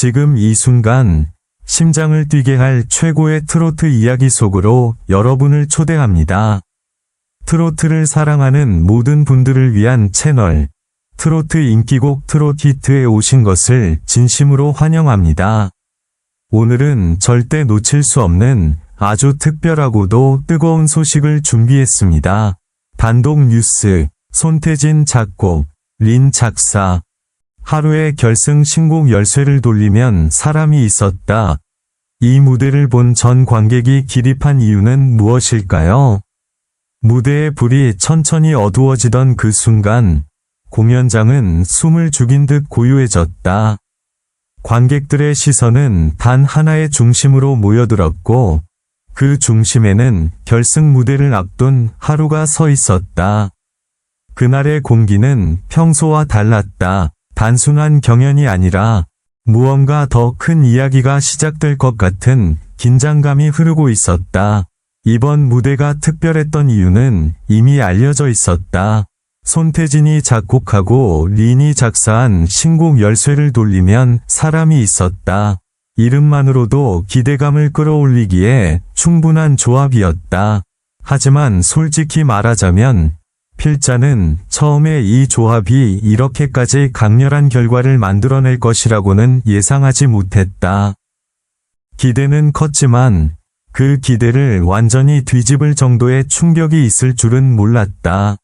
지금 이 순간 심장을 뛰게 할 최고의 트로트 이야기 속으로 여러분을 초대합니다. 트로트를 사랑하는 모든 분들을 위한 채널, 트로트 인기곡 트롯 히트에 오신 것을 진심으로 환영합니다. 오늘은 절대 놓칠 수 없는 아주 특별하고도 뜨거운 소식을 준비했습니다. 단독 뉴스, 손태진 작곡, 린 작사. 하루에 결승 신곡 열쇠를 돌리면 사람이 있었다. 이 무대를 본 전 관객이 기립한 이유는 무엇일까요? 무대의 불이 천천히 어두워지던 그 순간, 공연장은 숨을 죽인 듯 고요해졌다. 관객들의 시선은 단 하나의 중심으로 모여들었고, 그 중심에는 결승 무대를 앞둔 하루가 서 있었다. 그날의 공기는 평소와 달랐다. 단순한 경연이 아니라 무언가 더 큰 이야기가 시작될 것 같은 긴장감이 흐르고 있었다. 이번 무대가 특별했던 이유는 이미 알려져 있었다. 손태진이 작곡하고 린이 작사한 신곡 열쇠를 돌리면 사람이 있었다. 이름만으로도 기대감을 끌어올리기에 충분한 조합이었다. 하지만 솔직히 말하자면 필자는 처음에 이 조합이 이렇게까지 강렬한 결과를 만들어낼 것이라고는 예상하지 못했다. 기대는 컸지만 그 기대를 완전히 뒤집을 정도의 충격이 있을 줄은 몰랐다.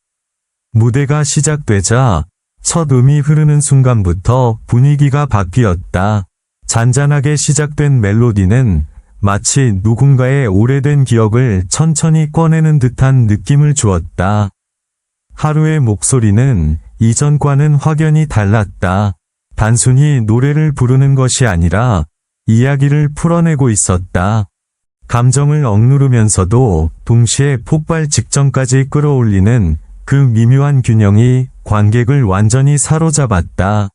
무대가 시작되자 첫 음이 흐르는 순간부터 분위기가 바뀌었다. 잔잔하게 시작된 멜로디는 마치 누군가의 오래된 기억을 천천히 꺼내는 듯한 느낌을 주었다. 하루의 목소리는 이전과는 확연히 달랐다. 단순히 노래를 부르는 것이 아니라 이야기를 풀어내고 있었다. 감정을 억누르면서도 동시에 폭발 직전까지 끌어올리는 그 미묘한 균형이 관객을 완전히 사로잡았다.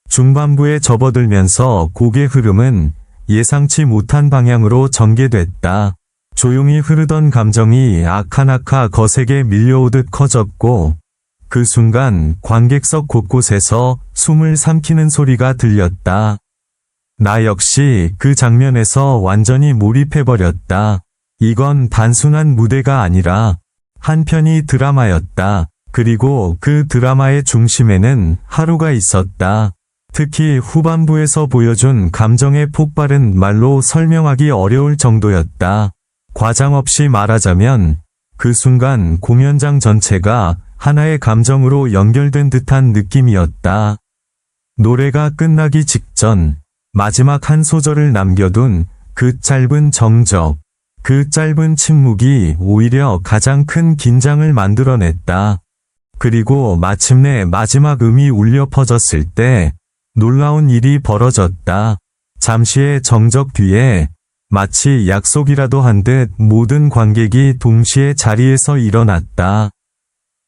중반부에 접어들면서 곡의 흐름은 예상치 못한 방향으로 전개됐다. 조용히 흐르던 감정이 아카나카 거세게 밀려오듯 커졌고, 그 순간 관객석 곳곳에서 숨을 삼키는 소리가 들렸다. 나 역시 그 장면에서 완전히 몰입해버렸다. 이건 단순한 무대가 아니라 한 편의 드라마였다. 그리고 그 드라마의 중심에는 하루가 있었다. 특히 후반부에서 보여준 감정의 폭발은 말로 설명하기 어려울 정도였다. 과장 없이 말하자면 그 순간 공연장 전체가 하나의 감정으로 연결된 듯한 느낌이었다. 노래가 끝나기 직전 마지막 한 소절을 남겨둔 그 짧은 정적, 그 짧은 침묵이 오히려 가장 큰 긴장을 만들어냈다. 그리고 마침내 마지막 음이 울려 퍼졌을 때 놀라운 일이 벌어졌다. 잠시의 정적 뒤에 마치 약속이라도 한 듯 모든 관객이 동시에 자리에서 일어났다.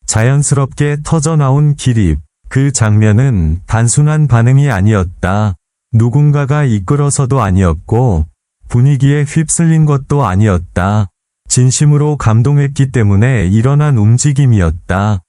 자연스럽게 터져나온 기립. 그 장면은 단순한 반응이 아니었다. 누군가가 이끌어서도 아니었고 분위기에 휩쓸린 것도 아니었다. 진심으로 감동했기 때문에 일어난 움직임이었다.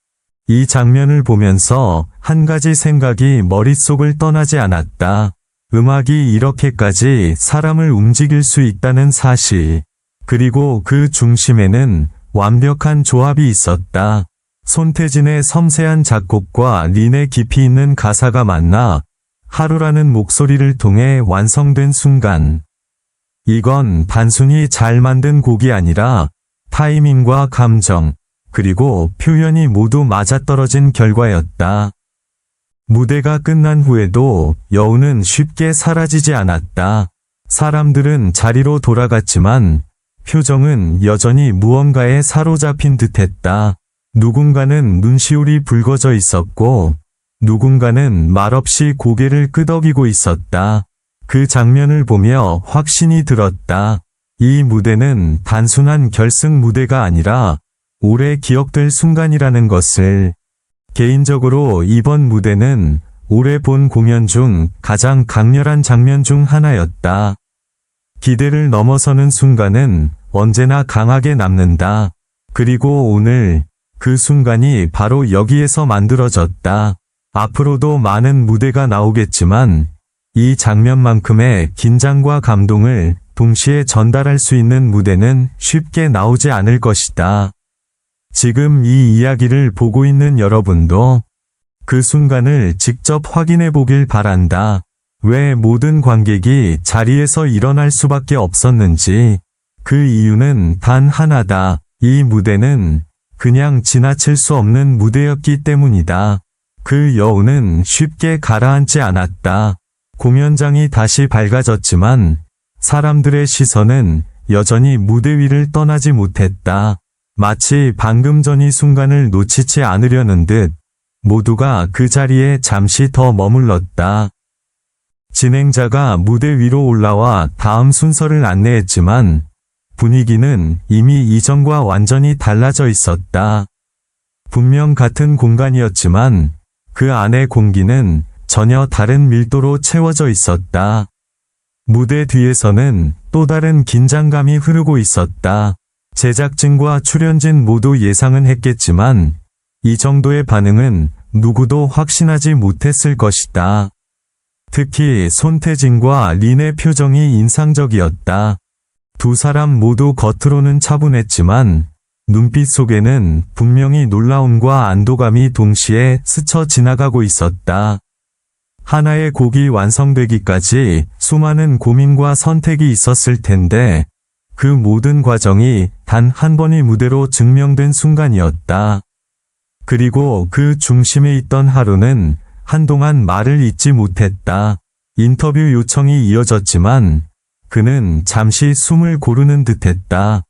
이 장면을 보면서 한 가지 생각이 머릿속을 떠나지 않았다. 음악이 이렇게까지 사람을 움직일 수 있다는 사실. 그리고 그 중심에는 완벽한 조합이 있었다. 손태진의 섬세한 작곡과 린의 깊이 있는 가사가 만나 하루라는 목소리를 통해 완성된 순간. 이건 단순히 잘 만든 곡이 아니라 타이밍과 감정, 그리고 표현이 모두 맞아떨어진 결과였다. 무대가 끝난 후에도 여운은 쉽게 사라지지 않았다. 사람들은 자리로 돌아갔지만 표정은 여전히 무언가에 사로잡힌 듯했다. 누군가는 눈시울이 붉어져 있었고 누군가는 말없이 고개를 끄덕이고 있었다. 그 장면을 보며 확신이 들었다. 이 무대는 단순한 결승 무대가 아니라 오래 기억될 순간이라는 것을. 개인적으로 이번 무대는 올해 본 공연 중 가장 강렬한 장면 중 하나였다. 기대를 넘어서는 순간은 언제나 강하게 남는다. 그리고 오늘 그 순간이 바로 여기에서 만들어졌다. 앞으로도 많은 무대가 나오겠지만 이 장면만큼의 긴장과 감동을 동시에 전달할 수 있는 무대는 쉽게 나오지 않을 것이다. 지금 이 이야기를 보고 있는 여러분도 그 순간을 직접 확인해 보길 바란다. 왜 모든 관객이 자리에서 일어날 수밖에 없었는지. 그 이유는 단 하나다. 이 무대는 그냥 지나칠 수 없는 무대였기 때문이다. 그 여운은 쉽게 가라앉지 않았다. 공연장이 다시 밝아졌지만 사람들의 시선은 여전히 무대 위를 떠나지 못했다. 마치 방금 전 이 순간을 놓치지 않으려는 듯 모두가 그 자리에 잠시 더 머물렀다. 진행자가 무대 위로 올라와 다음 순서를 안내했지만 분위기는 이미 이전과 완전히 달라져 있었다. 분명 같은 공간이었지만 그 안의 공기는 전혀 다른 밀도로 채워져 있었다. 무대 뒤에서는 또 다른 긴장감이 흐르고 있었다. 제작진과 출연진 모두 예상은 했겠지만 이 정도의 반응은 누구도 확신하지 못했을 것이다. 특히 손태진과 린의 표정이 인상적이었다. 두 사람 모두 겉으로는 차분했지만 눈빛 속에는 분명히 놀라움과 안도감이 동시에 스쳐 지나가고 있었다. 하나의 곡이 완성되기까지 수많은 고민과 선택이 있었을 텐데 그 모든 과정이 단 한 번의 무대로 증명된 순간이었다. 그리고 그 중심에 있던 하루는 한동안 말을 잇지 못했다. 인터뷰 요청이 이어졌지만 그는 잠시 숨을 고르는 듯했다.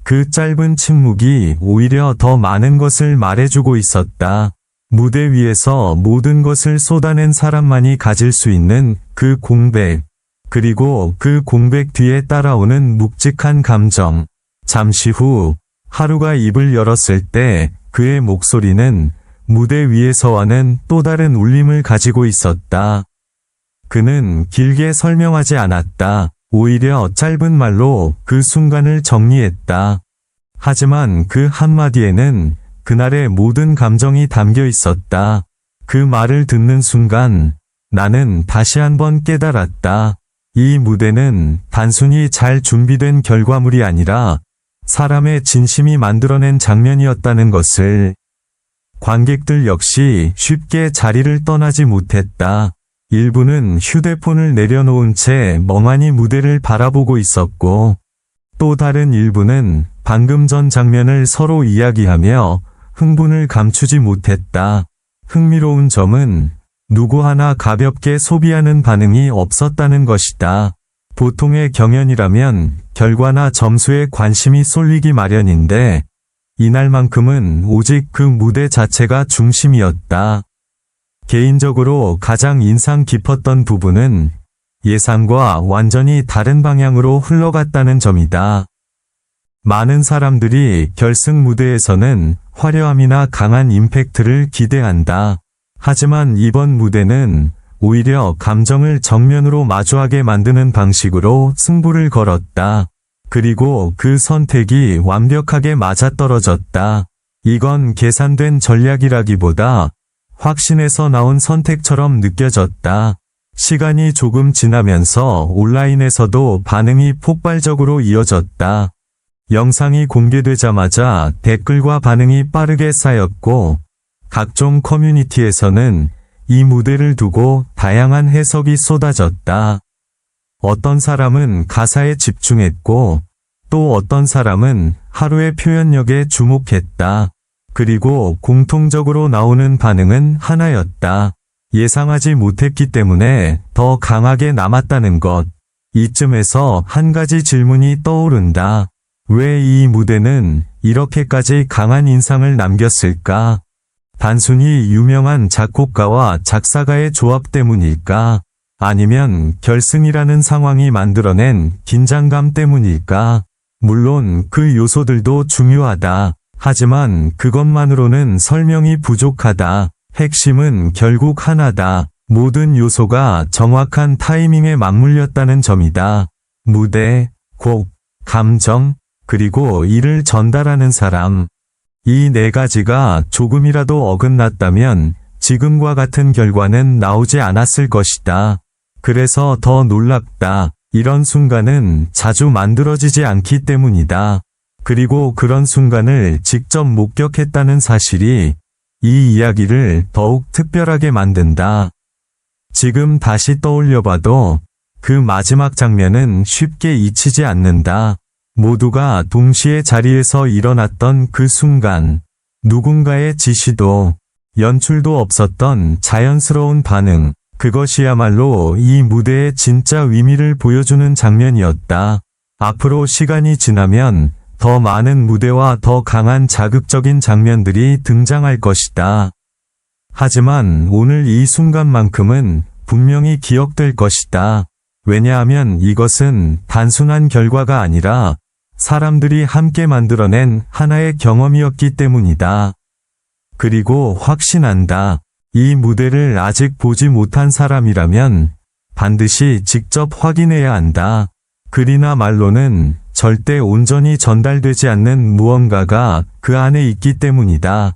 그 짧은 침묵이 오히려 더 많은 것을 말해주고 있었다. 무대 위에서 모든 것을 쏟아낸 사람만이 가질 수 있는 그 공백, 그리고 그 공백 뒤에 따라오는 묵직한 감정. 잠시 후 하루가 입을 열었을 때 그의 목소리는 무대 위에서와는 또 다른 울림을 가지고 있었다. 그는 길게 설명하지 않았다. 오히려 짧은 말로 그 순간을 정리했다. 하지만 그 한마디에는 그날의 모든 감정이 담겨 있었다. 그 말을 듣는 순간 나는 다시 한번 깨달았다. 이 무대는 단순히 잘 준비된 결과물이 아니라 사람의 진심이 만들어낸 장면이었다는 것을. 관객들 역시 쉽게 자리를 떠나지 못했다. 일부는 휴대폰을 내려놓은 채 멍하니 무대를 바라보고 있었고, 또 다른 일부는 방금 전 장면을 서로 이야기하며 흥분을 감추지 못했다. 흥미로운 점은 누구 하나 가볍게 소비하는 반응이 없었다는 것이다. 보통의 경연이라면 결과나 점수에 관심이 쏠리기 마련인데 이날만큼은 오직 그 무대 자체가 중심이었다. 개인적으로 가장 인상 깊었던 부분은 예상과 완전히 다른 방향으로 흘러갔다는 점이다. 많은 사람들이 결승 무대에서는 화려함이나 강한 임팩트를 기대한다. 하지만 이번 무대는 오히려 감정을 정면으로 마주하게 만드는 방식으로 승부를 걸었다. 그리고 그 선택이 완벽하게 맞아떨어졌다. 이건 계산된 전략이라기보다 확신에서 나온 선택처럼 느껴졌다. 시간이 조금 지나면서 온라인에서도 반응이 폭발적으로 이어졌다. 영상이 공개되자마자 댓글과 반응이 빠르게 쌓였고 각종 커뮤니티에서는 이 무대를 두고 다양한 해석이 쏟아졌다. 어떤 사람은 가사에 집중했고 또 어떤 사람은 하루의 표현력에 주목했다. 그리고 공통적으로 나오는 반응은 하나였다. 예상하지 못했기 때문에 더 강하게 남았다는 것. 이쯤에서 한 가지 질문이 떠오른다. 왜 이 무대는 이렇게까지 강한 인상을 남겼을까? 단순히 유명한 작곡가와 작사가의 조합 때문일까? 아니면 결승이라는 상황이 만들어낸 긴장감 때문일까? 물론 그 요소들도 중요하다. 하지만 그것만으로는 설명이 부족하다. 핵심은 결국 하나다. 모든 요소가 정확한 타이밍에 맞물렸다는 점이다. 무대, 곡, 감정, 그리고 이를 전달하는 사람. 이 네 가지가 조금이라도 어긋났다면 지금과 같은 결과는 나오지 않았을 것이다. 그래서 더 놀랍다. 이런 순간은 자주 만들어지지 않기 때문이다. 그리고 그런 순간을 직접 목격했다는 사실이 이 이야기를 더욱 특별하게 만든다. 지금 다시 떠올려봐도 그 마지막 장면은 쉽게 잊히지 않는다. 모두가 동시에 자리에서 일어났던 그 순간, 누군가의 지시도, 연출도 없었던 자연스러운 반응, 그것이야말로 이 무대의 진짜 의미를 보여주는 장면이었다. 앞으로 시간이 지나면 더 많은 무대와 더 강한 자극적인 장면들이 등장할 것이다. 하지만 오늘 이 순간만큼은 분명히 기억될 것이다. 왜냐하면 이것은 단순한 결과가 아니라 사람들이 함께 만들어낸 하나의 경험이었기 때문이다. 그리고 확신한다. 이 무대를 아직 보지 못한 사람이라면 반드시 직접 확인해야 한다. 글이나 말로는 절대 온전히 전달되지 않는 무언가가 그 안에 있기 때문이다.